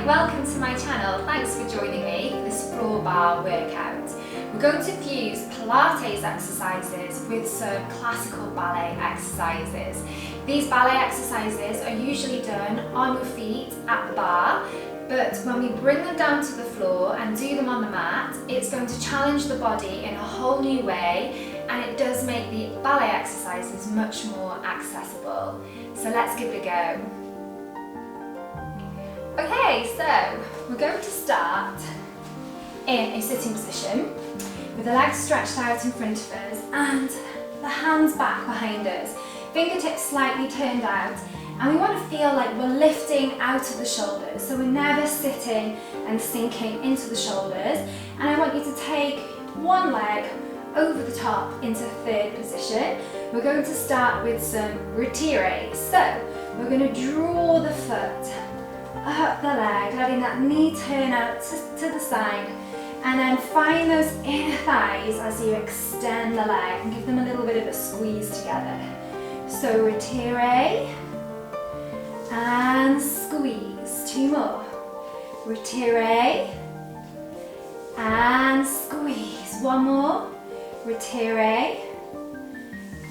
welcome to my channel. Thanks for joining me for this floor bar workout. We're going to fuse Pilates exercises with some classical ballet exercises. These ballet exercises are usually done on your feet at the bar, but when we bring them down to the floor and do them on the mat, it's going to challenge the body in a whole new way, and it does make the ballet exercises much more accessible. So let's give it a go. Okay, so we're going to start in a sitting position with the legs stretched out in front of us and the hands back behind us, fingertips slightly turned out, and we want to feel like we're lifting out of the shoulders, so we're never sitting and sinking into the shoulders. And I want you to take one leg over the top into third position. We're going to start with some retire. So we're going to draw the foot up the leg, letting that knee turn out to the side, and then find those inner thighs as you extend the leg and give them a little bit of a squeeze together. So retire and squeeze. Two more. Retire and squeeze. One more. Retire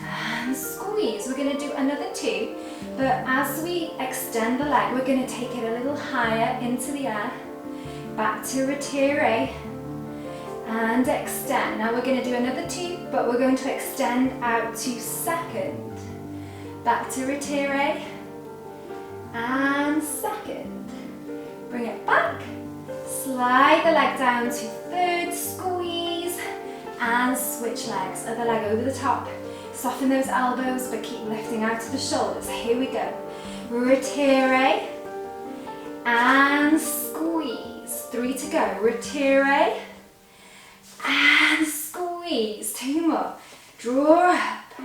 and squeeze. We're going to do another two, but as we extend the leg, we're going to take it a little higher into the air. Back to retire and extend. Now we're going to do another two, but we're going to extend out to second. Back to retire and second. Bring it back. Slide the leg down to third, squeeze and switch legs. Other leg over the top. Soften those elbows, but keep lifting out to the shoulders. Here we go. Retire and squeeze. Three to go. Retire and squeeze. Two more. Draw up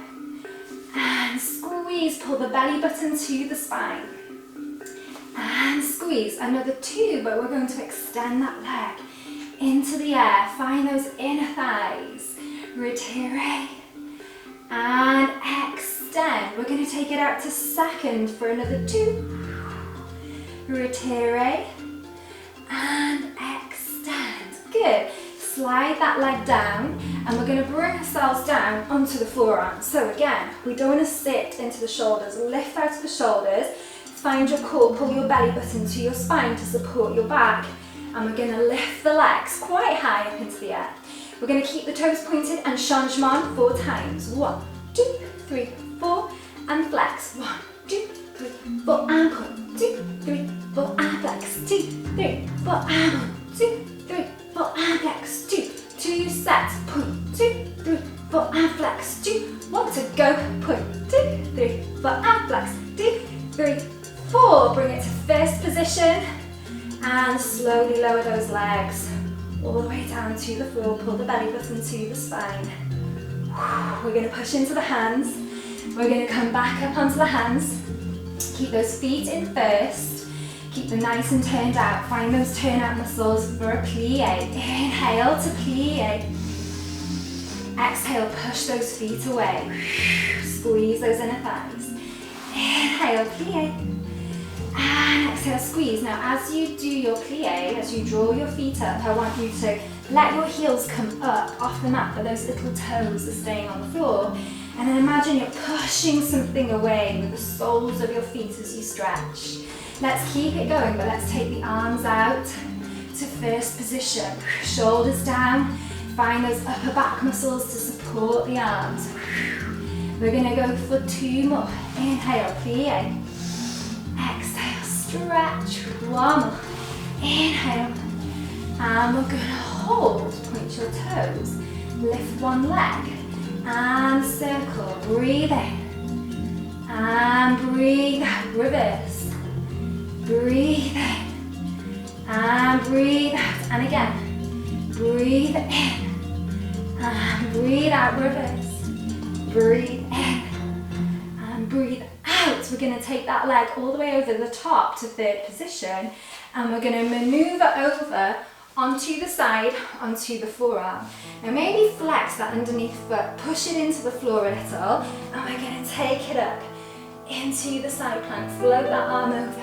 and squeeze. Pull the belly button to the spine. And squeeze. Another two, but we're going to extend that leg into the air. Find those inner thighs. Retire and extend. We're going to take it out to second for another two. Retire and extend. Good. Slide that leg down, and we're going to bring ourselves down onto the forearms. So again, we don't want to sit into the shoulders. Lift out of the shoulders. Find your core. Pull your belly button to your spine to support your back. And we're going to lift the legs quite high up into the air. We're going to keep the toes pointed and changement 4 times. 1, 2, 3, 4, and flex. 1, 2, 3, 4, and point. 2, 3, 4, and flex. 2, 3, 4, and point. 2, 3, 4, and flex. 2, 2 sets. Point. 2, 3, 4, and flex. 2, 1 to go. Point. 2, 3, 4, and flex. 2, 3, 4. Bring it to first position and slowly lower those legs all the way down to the floor. Pull the belly button to the spine. We're going to push into the hands. We're going to come back up onto the hands. Keep those feet in first. Keep them nice and turned out. Find those turn out muscles for a plie. Inhale to plie. Exhale, push those feet away. Squeeze those inner thighs. Inhale, plie. And exhale, squeeze. Now as you do your plie, as you draw your feet up, I want you to let your heels come up off the mat, but those little toes are staying on the floor. And then imagine you're pushing something away with the soles of your feet as you stretch. Let's keep it going, but let's take the arms out to first position. Shoulders down. Find those upper back muscles to support the arms. We're going to go for 2 more. Inhale, plie. Exhale, stretch. 1 more. Inhale. And we're going to hold. Point your toes. Lift one leg. And circle. Breathe in. And breathe out. Reverse. Breathe in. And breathe out. And again. Breathe in. And breathe out. Reverse. Breathe in. And breathe out. We're going to take that leg all the way over the top to third position, and we're going to maneuver over onto the side, onto the forearm. Now maybe flex that underneath foot, push it into the floor a little, and we're going to take it up into the side plank. Float that arm over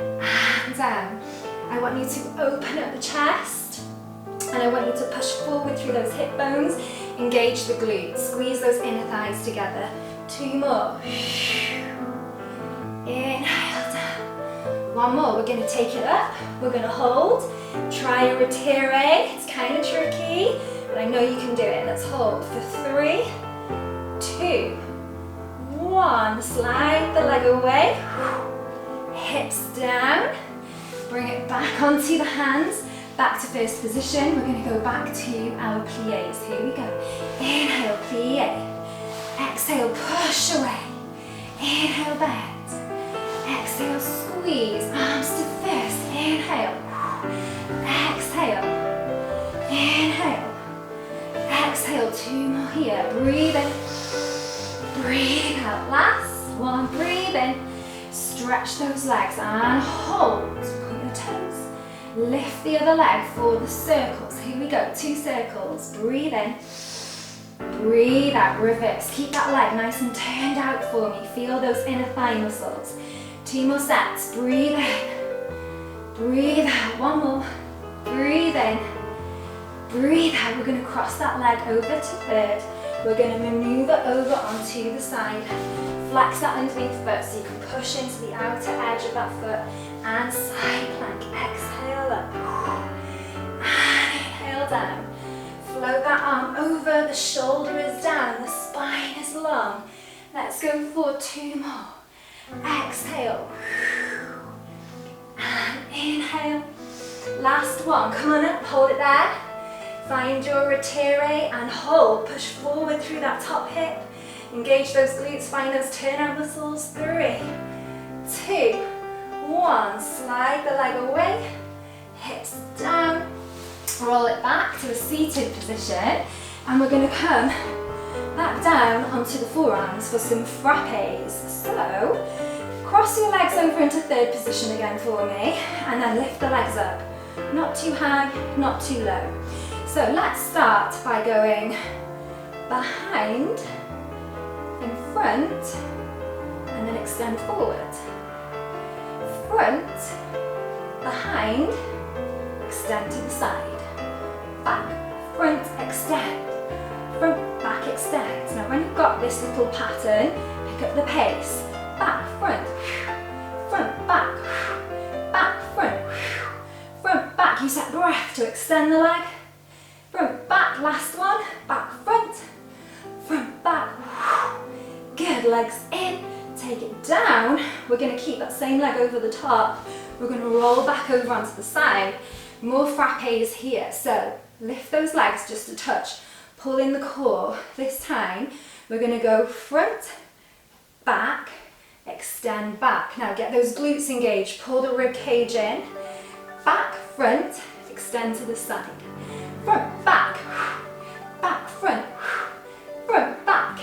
and down. I want you to open up the chest, and I want you to push forward through those hip bones, engage the glutes, squeeze those inner thighs together. 2 more. Inhale down. 1 more, we're gonna take it up, we're gonna hold, try a retire, it's kind of tricky, but I know you can do it. Let's hold for 3, 2, 1, slide the leg away, hips down, bring it back onto the hands, back to first position. We're going to go back to our pliés. Here we go. Inhale, plie. Exhale, push away. Inhale, bend. Exhale, squeeze. Arms to fist. Inhale. Exhale. Inhale. Exhale, 2 more here. Breathe in. Breathe out. Last one. Breathe in. Stretch those legs and hold. Point your toes. Lift the other leg for the circles. Here we go, 2 circles. Breathe in, breathe out, reverse. Keep that leg nice and turned out for me. Feel those inner thigh muscles. 2 more sets. Breathe in, breathe out. 1 more. Breathe in, breathe out. We're going to cross that leg over to third. We're going to maneuver over onto the side. Flex that underneath foot so you can push into the outer edge of that foot and side plank. Exhale up and inhale down. Float that arm over, the shoulder is down, the spine is long. Let's go for 2 more. Exhale and inhale. Last one, come on up, hold it there. Find your retire and hold. Push forward through that top hip. Engage those glutes, find those turnout muscles. 3, 2, 1. Slide the leg away. Hips down. Roll it back to a seated position. And we're going to come back down onto the forearms for some frappes. So, cross your legs over into third position again for me. And then lift the legs up. Not too high, not too low. So let's start by going behind, in front, and then extend forward. Front, behind, extend to the side. Back, front, extend. Front, back, extend. Now when you've got this little pattern, pick up the pace. Back, front, front, back, back, front, front, back. Use that breath to extend the leg. Front, back, last one, back, front, back, good, legs in, take it down. We're going to keep that same leg over the top. We're going to roll back over onto the side. More frappes here, so lift those legs just a touch, pull in the core. This time, we're going to go front, back, extend back. Now get those glutes engaged, pull the rib cage in, back, front, extend to the side. Front, back, back, front, back,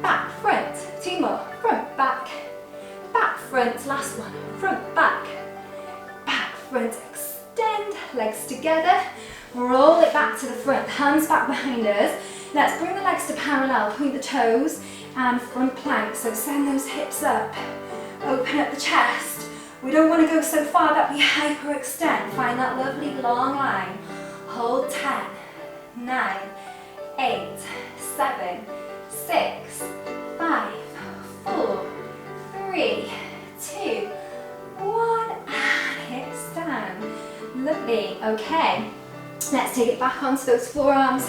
back, front. 2 more. Front, back, front. Last one. Front, back, front. Extend, legs together. Roll it back to the front. Hands back behind us. Let's bring the legs to parallel. Point the toes and front plank. So send those hips up. Open up the chest. We don't want to go so far that we hyperextend. Find that lovely long line. Hold 10, 9, 8, 7, 6, 5, 4, 3, 2, 1, and hips down. Lovely, okay. Let's take it back onto those forearms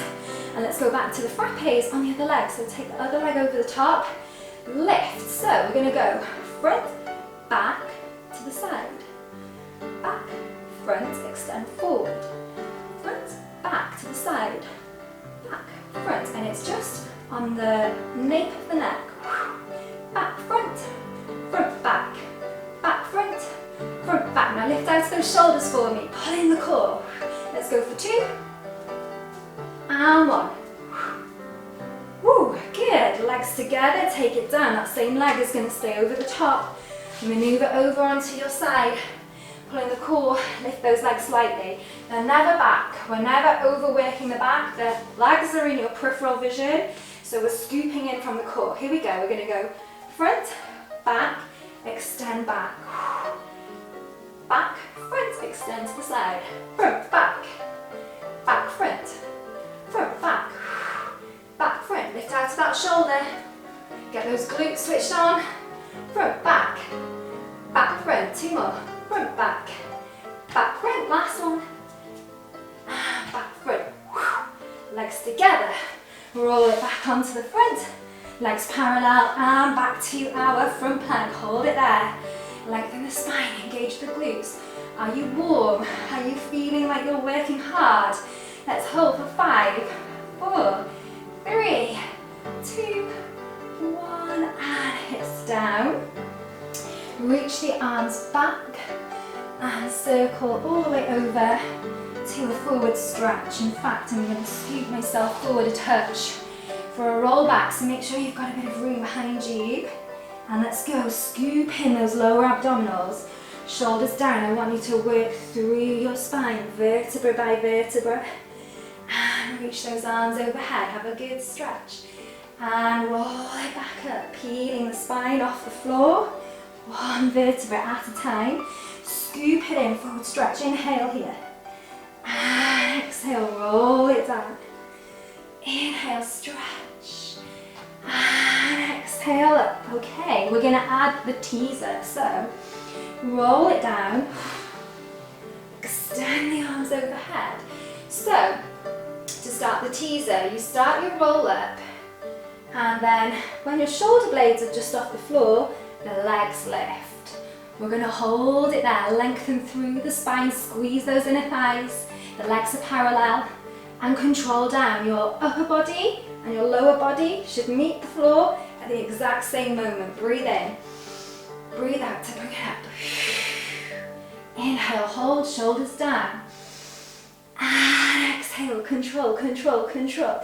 and let's go back to the frappes on the other leg. So take the other leg over the top, lift. So we're going to go front, back, to the side. Back, front, extend forward. Front, back to the side, back, front, and it's just on the nape of the neck. Back, front, back, front, back. Now lift out those shoulders for me, pull in the core. Let's go for 2, and 1. Woo, good, legs together, take it down. That same leg is going to stay over the top. Maneuver over onto your side. Pull in the core, lift those legs slightly. They're never back. We're never overworking the back. The legs are in your peripheral vision, so we're scooping in from the core. Here we go. We're going to go front, back, extend back. Back, front, extend to the side. Front, back, back, front, front, back, back, front. Lift out of that shoulder. Get those glutes switched on. Front, back, back, front. Two more. Front, back, back, front. Last one. And back, front. Legs together. Roll it back onto the front. Legs parallel and back to our front plank. Hold it there. Lengthen the spine, engage the glutes. Are you warm? Are you feeling like you're working hard? Let's hold for 5, 4, 3, 2, 1, and hips down. Reach the arms back and circle all the way over to a forward stretch. In fact, I'm going to scoot myself forward a touch for a roll back, so make sure you've got a bit of room behind you. And let's go, scoop in those lower abdominals, shoulders down. I want you to work through your spine, vertebra by vertebra. And reach those arms overhead, have a good stretch. And roll it back up, peeling the spine off the floor, one vertebra at a time. Scoop it in, forward stretch, inhale here. And exhale, roll it down. Inhale, stretch. And exhale up. Okay, we're going to add the teaser. So roll it down. Extend the arms overhead. So to start the teaser, you start your roll up, and then when your shoulder blades are just off the floor, the legs lift. We're going to hold it there, lengthen through the spine, squeeze those inner thighs. The legs are parallel, and control down. Your upper body and your lower body should meet the floor at the exact same moment. Breathe in, breathe out to bring it up. Inhale, hold, shoulders down. And exhale, control, control, control.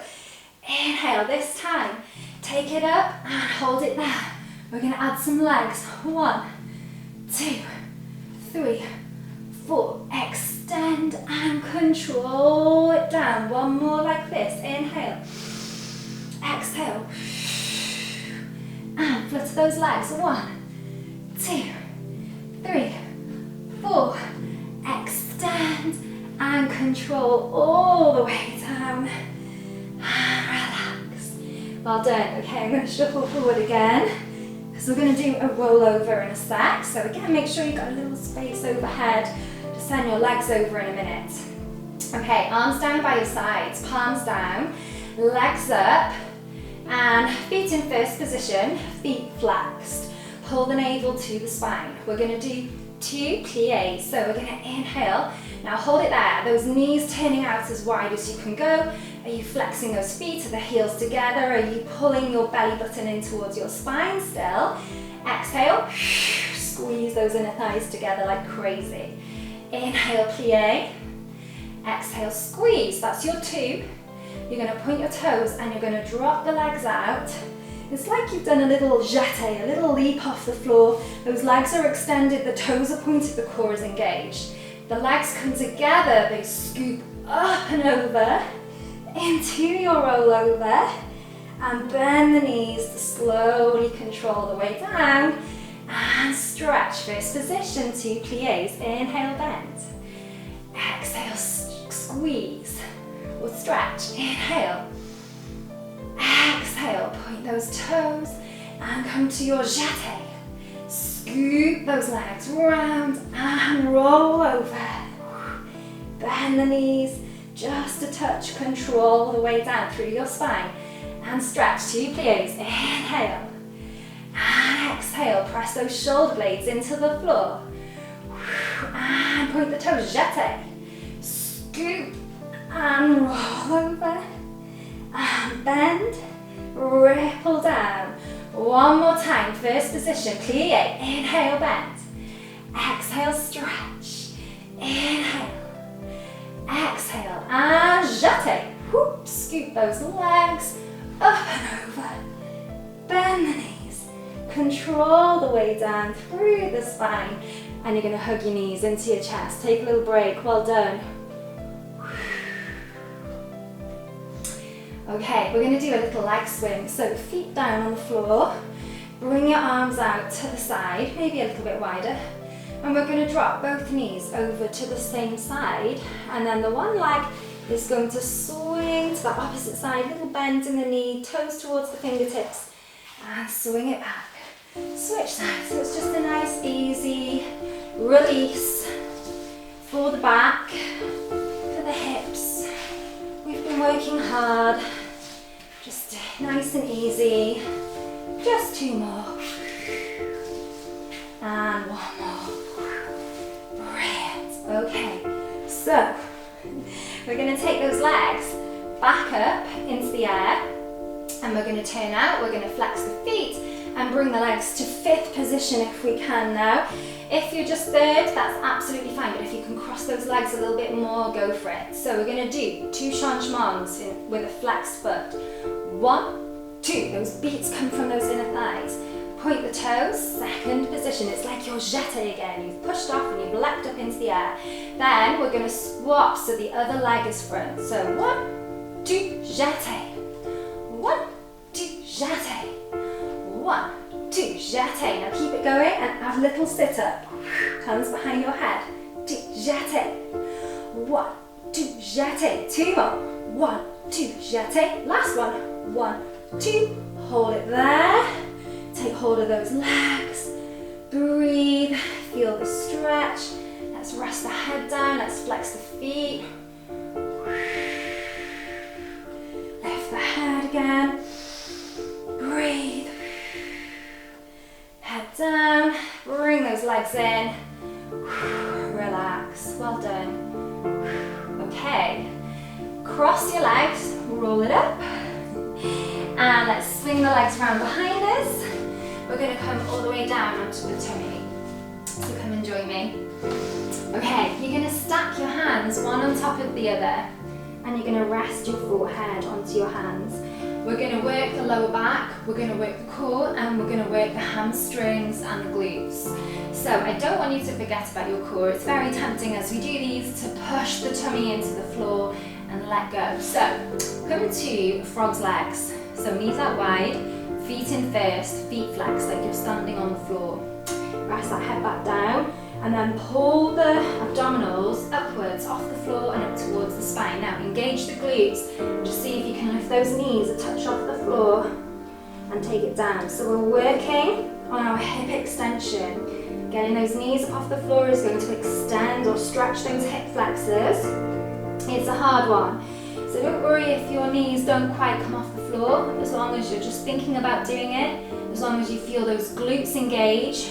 Inhale, this time, take it up and hold it there. We're going to add some legs. 1, 2, 3, 4. Extend and control it down. One more like this. Inhale. Exhale. And flutter those legs. 1, 2, 3, 4. Extend and control all the way down. And relax. Well done. Okay, I'm going to shuffle forward again, because we're going to do a rollover in a sec. So again, make sure you've got a little space overhead. Just send your legs over in a minute. Okay, arms down by your sides, palms down, legs up, and feet in first position, feet flexed. Pull the navel to the spine. We're going to do 2 pliés. So we're going to inhale. Now hold it there. Those knees turning out as wide as you can go. Are you flexing those feet? Are the heels together? Are you pulling your belly button in towards your spine still? Exhale. Squeeze those inner thighs together like crazy. Inhale, plié. Exhale, squeeze. That's your 2. You're going to point your toes and you're going to drop the legs out. It's like you've done a little jeté, a little leap off the floor. Those legs are extended, the toes are pointed, the core is engaged. The legs come together, they scoop up and over into your rollover, and bend the knees to slowly control the way down and stretch. First position, 2 pliés. Inhale, bend. Exhale, squeeze or stretch. Inhale. Exhale, point those toes and come to your jeté. Scoop those legs round and roll over. Bend the knees just a touch, control the way down through your spine and stretch. 2 pliés. Inhale and exhale, press those shoulder blades into the floor and point the toes, jeté. Scoop and roll over and bend, ripple down. One more time, first position, plié. Inhale, bend. Exhale, stretch. Inhale. Exhale and jeté. Whoop, scoop those legs up and over. Bend the knees. Control the way down through the spine. And you're going to hug your knees into your chest. Take a little break. Well done. Okay, we're going to do a little leg swing. So feet down on the floor. Bring your arms out to the side, maybe a little bit wider. And we're going to drop both knees over to the same side, and then the one leg is going to swing to the opposite side, little bend in the knee, toes towards the fingertips, and swing it back. Switch sides. So it's just a nice easy release for the back, for the hips. We've been working hard. Just nice and easy. Just 2 more. And 1 more. Brilliant. Okay, so we're going to take those legs back up into the air, and we're going to turn out. We're going to flex the feet and bring the legs to 5th position if we can now. If you're just 3rd, that's absolutely fine, but if you can cross those legs a little bit more, go for it. So we're going to do 2 changements with a flexed foot. 1, 2, those beats come from those inner thighs. Point the toes, 2nd position. It's like you're jeté again. You've pushed off and you've leapt up into the air. Then we're going to swap so the other leg is front. So 1, 2, jeté. 1, 2, jeté. 1, 2, jeté. Now keep it going and add a little sit up. Hands behind your head. 2, jeté. 1, 2, jeté. 2 more. 1, 2, jeté. Last one. 1, 2. Hold it there. Take hold of those legs. Breathe. Feel the stretch. Let's rest the head down. Let's flex the feet. Lift the head again. Breathe. Head down. Bring those legs in. Relax. Well done. Okay. Cross your legs. Roll it up. And let's swing the legs around behind us. We're going to come all the way down onto the tummy. So come and join me. Okay, you're going to stack your hands one on top of the other, and you're going to rest your forehead onto your hands. We're going to work the lower back, we're going to work the core, and we're going to work the hamstrings and the glutes. So I don't want you to forget about your core. It's very tempting as we do these to push the tummy into the floor and let go. So come to frog's legs. So knees out wide, feet in first, feet flex like you're standing on the floor. Rest that head back down, and then pull the abdominals upwards off the floor and up towards the spine. Now engage the glutes. Just see if you can lift those knees a touch off the floor and take it down. So we're working on our hip extension. Getting those knees up off the floor is going to extend or stretch those hip flexors. It's a hard one. So don't worry if your knees don't quite come off the floor, as long as you're just thinking about doing it, as long as you feel those glutes engage,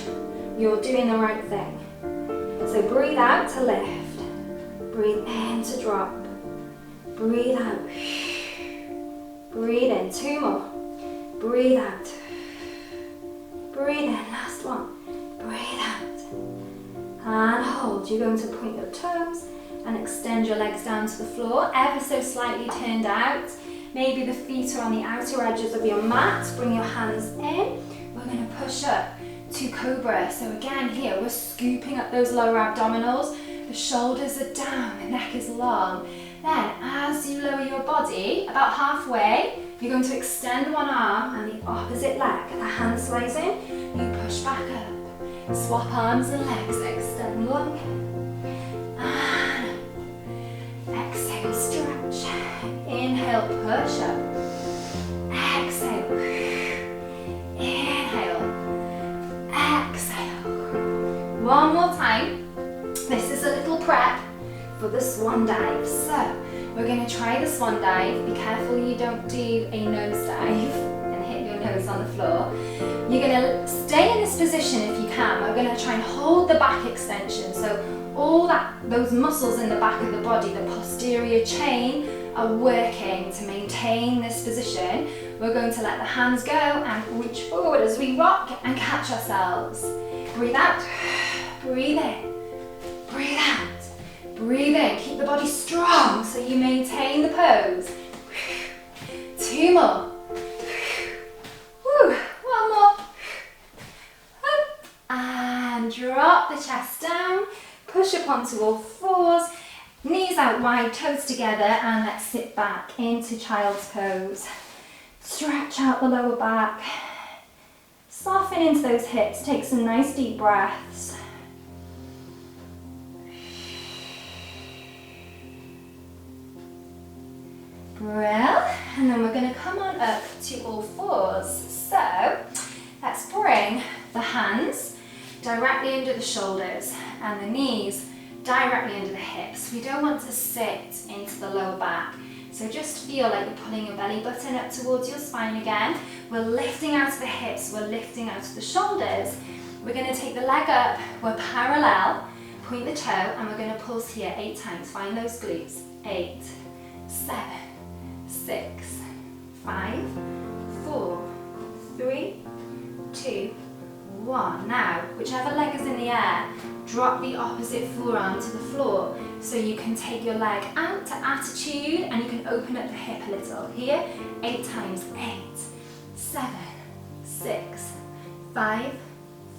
you're doing the right thing. So breathe out to lift, breathe in to drop, breathe out, breathe in, 2 more, breathe out, breathe in, last one, breathe out, and hold. You're going to point your toes and extend your legs down to the floor, ever so slightly turned out. Maybe the feet are on the outer edges of your mat. Bring your hands in. We're going to push up to Cobra. So again here, we're scooping up those lower abdominals. The shoulders are down, the neck is long. Then as you lower your body, about halfway, you're going to extend one arm and the opposite leg. The hand slides in, you push back up. Swap arms and legs, extend long. And exhale, stretch. Inhale, push up. Exhale. Inhale. Exhale. One more time. This is a little prep for the swan dive. So we're going to try the swan dive. Be careful you don't do a nose dive and hit your nose on the floor. You're going to stay in this position if you can. We're going to try and hold the back extension. So all those muscles in the back of the body, the posterior chain, are working to maintain this position. We're going to let the hands go and reach forward as we rock and catch ourselves. Breathe out, breathe in, breathe out, breathe in. Keep the body strong so you maintain the pose. 2 more. Woo. 1 more. Up. And drop the chest down. Push up onto all fours. Knees out wide, toes together, and let's sit back into child's pose. Stretch out the lower back. Soften into those hips. Take some nice deep breaths. Brill. And then we're going to come on up to all fours. So let's bring the hands directly under the shoulders and the knees directly under the hips. We don't want to sit into the lower back. So just feel like you're pulling your belly button up towards your spine again. We're lifting out of the hips, we're lifting out of the shoulders. We're going to take the leg up, we're parallel, point the toe, and we're going to pulse here 8 times. Find those glutes. 8, 7, 6, 5, 4, 3, 2, 1. Now, whichever leg is in the air, drop the opposite forearm to the floor so you can take your leg out to attitude and you can open up the hip a little. Here, 8 times. 8, 7, 6, 5,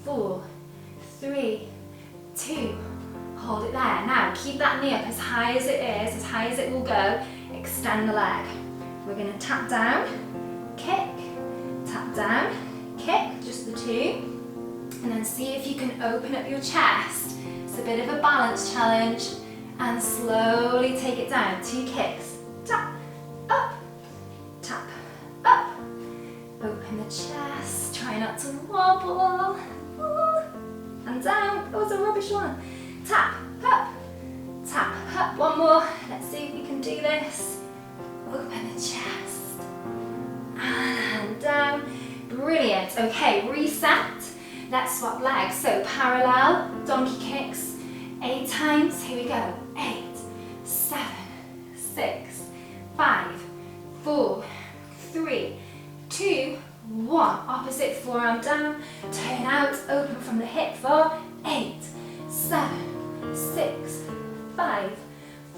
4, 3, 2. Hold it there. Now, keep that knee up as high as it is, as high as it will go. Extend the leg. We're going to tap down, kick, tap down, kick, just the 2. And then see if you can open up your chest. It's a bit of a balance challenge. And slowly take it down. 2 kicks. Tap, up, tap, up. Open the chest. Try not to wobble. And down. That was a rubbish one. Tap, up, tap, up. One more. Let's see if we can do this. Open the chest. And down. Brilliant. Okay, reset. Let's swap legs. So parallel, donkey kicks, 8 times. Here we go. 8, 7, 6, 5, 4, 3, 2, 1. Opposite forearm down. Turn out, open from the hip for 8, 7, 6, 5,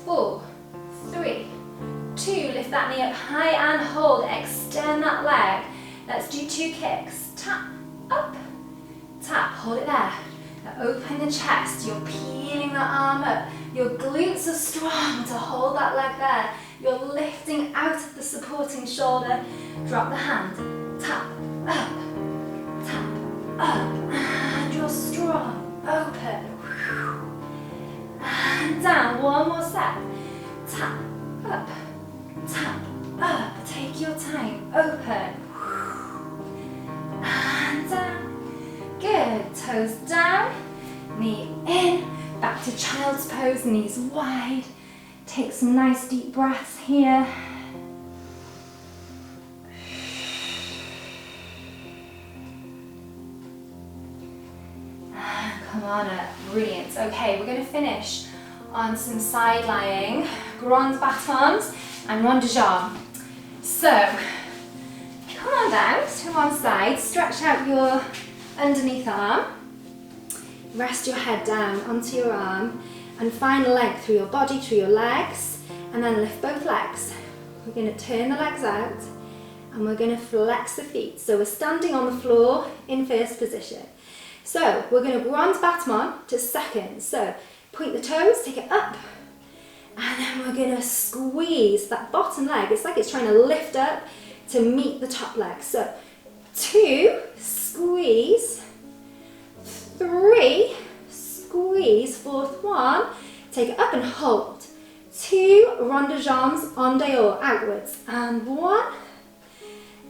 4, 3, 2. Lift that knee up high and hold. Extend that leg. Let's do 2 kicks. Tap, up. Tap, hold it there. Now open the chest, you're peeling that arm up. Your glutes are strong to hold that leg there. You're lifting out of the supporting shoulder. Drop the hand, tap, up, and you're strong. Open, and down. One more set. Tap, up, take your time. Open, and down. Good, toes down, knee in, back to child's pose, knees wide. Take some nice deep breaths here. And come on up, brilliant. Okay, we're going to finish on some side lying, grands batons and rond de jambe. So, come on down to one side, stretch out your underneath arm, rest your head down onto your arm and find length through your body, through your legs, and then lift both legs. We're going to turn the legs out and we're going to flex the feet. So we're standing on the floor in first position. So we're going to grand baton to second. So point the toes, take it up, and then we're going to squeeze that bottom leg. It's like it's trying to lift up to meet the top leg. So 2, squeeze, 3, squeeze, 4th one, take it up and hold, 2, rond de jambes, en dehors, outwards, and 1,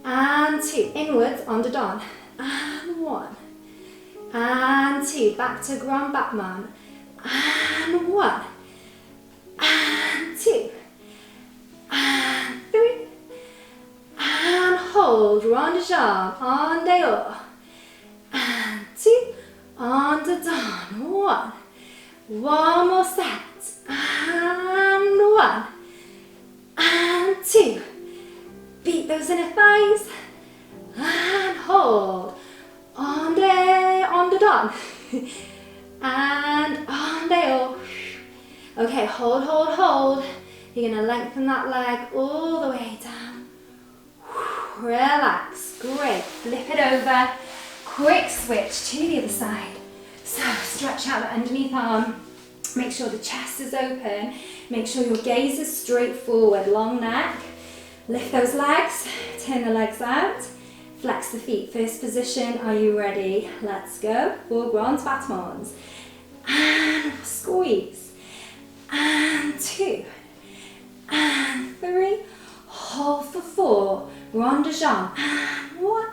and 2, inwards, en dedans, and 1, and 2, back to grand battement, and 1, and 2, and 3, and hold, rond de jambe, en dehors, and 2, en dedans, 1, one more set, and 1, and 2, beat those inner thighs, and hold, en dedans, and en dehors. Okay, hold, hold, hold. You're going to lengthen that leg all the way down. Relax, great. Flip it over. Quick switch to the other side. So stretch out the underneath arm. Make sure the chest is open. Make sure your gaze is straight forward, long neck. Lift those legs, turn the legs out. Flex the feet. First position, are you ready? Let's go. 4 grands batons. And squeeze. And 2. And 3. Rond de jambe. And 1,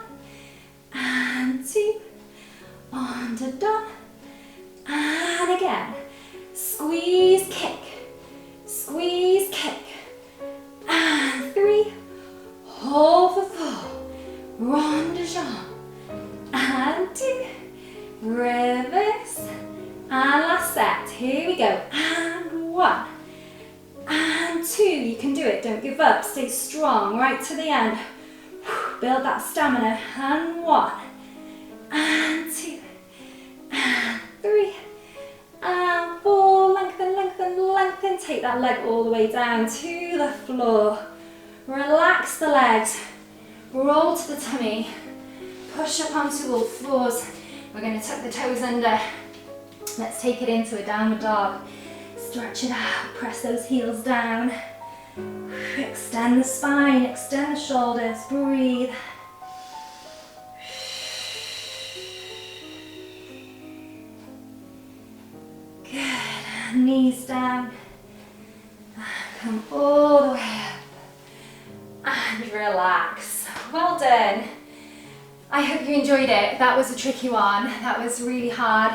and 2, on to done, and again. Squeeze, kick, and 3, hold for 4, rond de jambe, and 2, reverse, and last set, here we go, and 1, and 2, you can do it, don't give up, stay strong, right to the end, build that stamina, and 1, and 2, and 3, and 4, lengthen, lengthen, lengthen, take that leg all the way down to the floor, relax the legs, roll to the tummy, push up onto all fours, we're going to tuck the toes under, let's take it into a downward dog, stretch it out, press those heels down, extend the spine, extend the shoulders, breathe. Good, knees down, come all the way up, and relax. Well done. I hope you enjoyed it. That was a tricky one, that was really hard.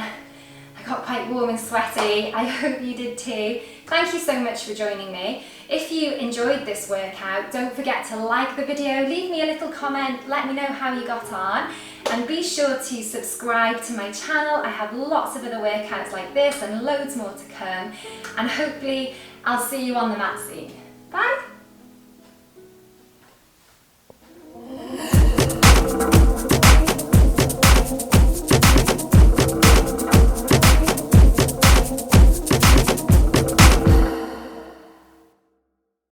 I got quite warm and sweaty. I hope you did too. Thank you so much for joining me. If you enjoyed this workout, don't forget to like the video, leave me a little comment, let me know how you got on, and be sure to subscribe to my channel. I have lots of other workouts like this and loads more to come, and hopefully I'll see you on the mat soon.